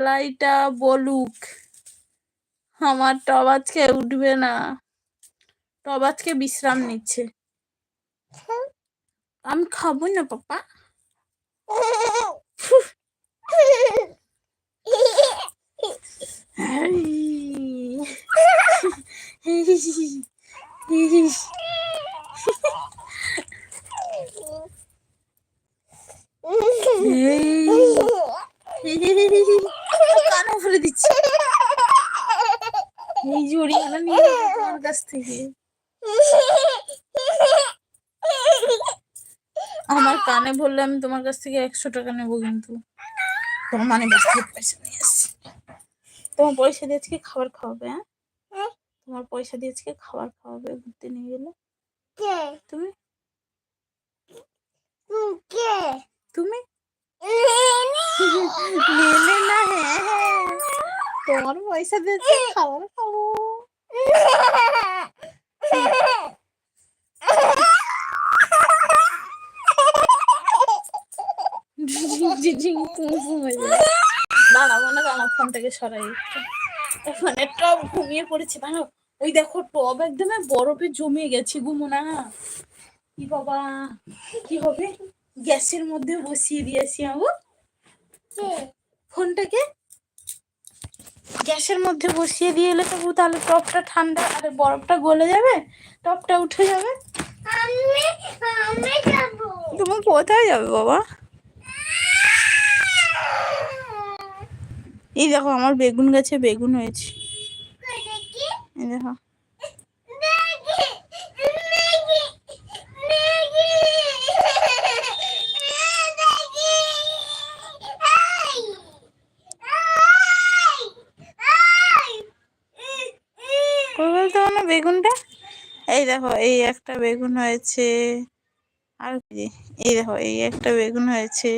লাইটা বলুক আমার টব আজকে উঠবে না, টব আজকে বিশ্রাম নিচ্ছে। আমি খাবো না পাপা। কানে ভরে দিচ্ছি, এই জড়িয়ানা নিয়ে যাবো তোমার কাছ থেকে। আমার কানে ভরলে আমি তোমার কাছ থেকে 100 টাকা নেবো, কিন্তু তোমার মানে পয়সা নিয়ে আসছি। তোমার পয়সা দিয়ে আজকে খাবার খাওয়াবে। হ্যাঁ, তোমার পয়সা দিয়ে আজকে খাবার খাওয়াবে ঘুরতে নিয়ে গেলে। তুমি তুমি নেনে না। হ্যাঁ, তোমার পয়সা দিয়ে আজকে খাবার খাবো। দাঁড়াবো না, দাঁড়া, ফোনটাকে সরাই। ফোনের টব ঘুমিয়ে পড়েছে। ভালো, ওই দেখো টব একদম বরফে জমে গেছে। ঘুমো না। কি বাবা, কি হবে? গ্যাসের মধ্যে বসিয়ে দিয়েছি আমি ফোনটাকে। গ্যাসের মধ্যে বসিয়ে দিয়ে এলে তবু তাহলে টবটা ঠান্ডা, আর বরফটা গলে যাবে, টবটা উঠে যাবে। তুমি কোথায় যাবে বাবা? এই দেখো আমার বেগুন গাছে বেগুন হয়েছে। এই দেখো, কই বলতে মানে বেগুনটা? এই দেখো, এই একটা বেগুন হয়েছে। আর এই দেখো, এই একটা বেগুন হয়েছে।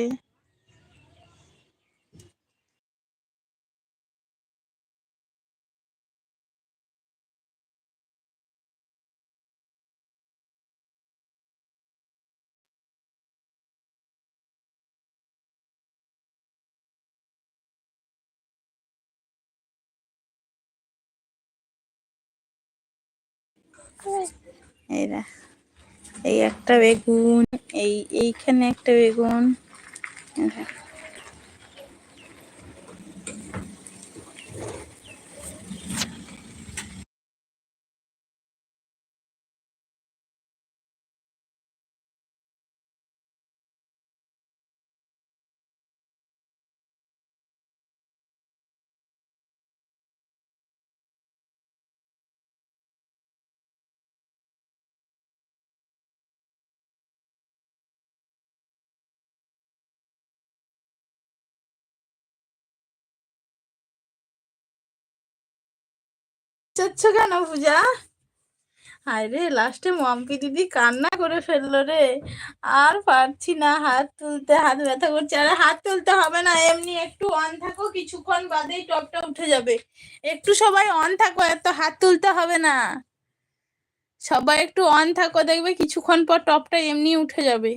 এই একটা বেগুন, এইখানে একটা বেগুন। চাচ্ছ কেন পূজা? হায় রে, লাস্টে মাম্পি দিদি কান্না করে ফেললো রে। আর পারছি না হাত তুলতে, হাত ব্যথা করছে। আরে হাত তুলতে হবে না, এমনি একটু অন থাকো, কিছুক্ষণ বাদেই টপটা উঠে যাবে। একটু সবাই অন থাকো, এত হাত তুলতে হবে না। সবাই একটু অন থাকো, দেখবে কিছুক্ষণ পর টপটা এমনি উঠে যাবে।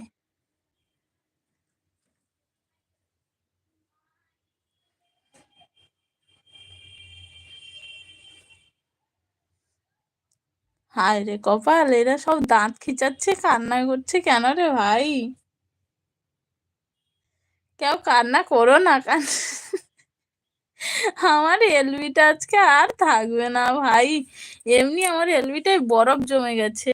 হায় রে কপাল, এরা সব দাঁত খিচাচ্ছে, কান্না করছে কেন রে ভাই? কেউ কান্না করো না। আমার এলবিটা আজকে আর থাকবে না ভাই। এমনি আমার এলবিটায় বরফ জমে গেছে।